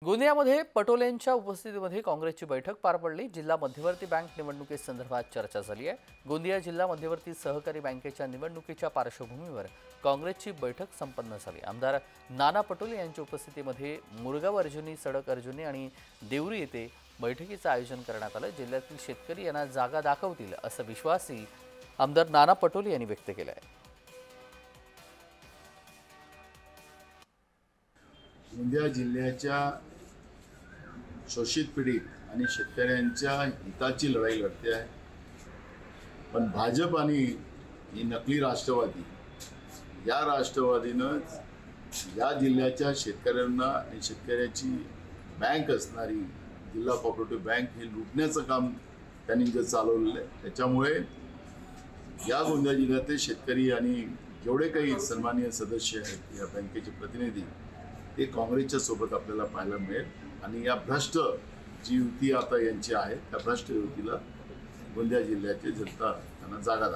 गोंदियामध्ये पटोलेंच्या उपस्थितीमध्ये काँग्रेसची बैठक पार पडली। जिल्हा मध्यवर्ती बँक निवडणुकीसंदर्भात चर्चा झाली आहे। गोंदिया जिल्हा मध्यवर्ती सहकारी बँकेच्या निवडणुकीच्या पार्श्वभूमीवर काँग्रेसची बैठक संपन्न झाली। आमदार नाना पटोले यांच्या उपस्थितीमध्ये मुरगाव अर्जुनी, सडक अर्जुनी आणि देवरी येथे बैठकीचं आयोजन करण्यात आलं। जिल्ह्यातील शेतकरी यांना जागा दाखवतील असा विश्वासही आमदार नाना पटोले यांनी व्यक्त केला आहे। गोंदिया जिल्ह्याच्या शोषित पीडित आणि शेतकऱ्यांच्या हिताची लढाई लढते आहे। पण भाजप आणि ही नकली राष्ट्रवादी या राष्ट्रवादीनं या जिल्ह्याच्या शेतकऱ्यांना आणि शेतकऱ्याची बँक असणारी जिल्हा कोऑपरेटिव्ह बँक हे लुटण्याचं काम त्यांनी जे चालवलेलं आहे। त्याच्यामुळे या गोंदिया जिल्ह्यातील शेतकरी आणि जेवढे काही सन्माननीय सदस्य आहेत या बँकेचे प्रतिनिधी ते काँग्रेसच्या सोबत आपल्याला पाहायला मिळेल आणि या भ्रष्ट जी युती आता यांची आहे त्या भ्रष्ट युतीला गोंदिया जिल्ह्याची जनता त्यांना जागा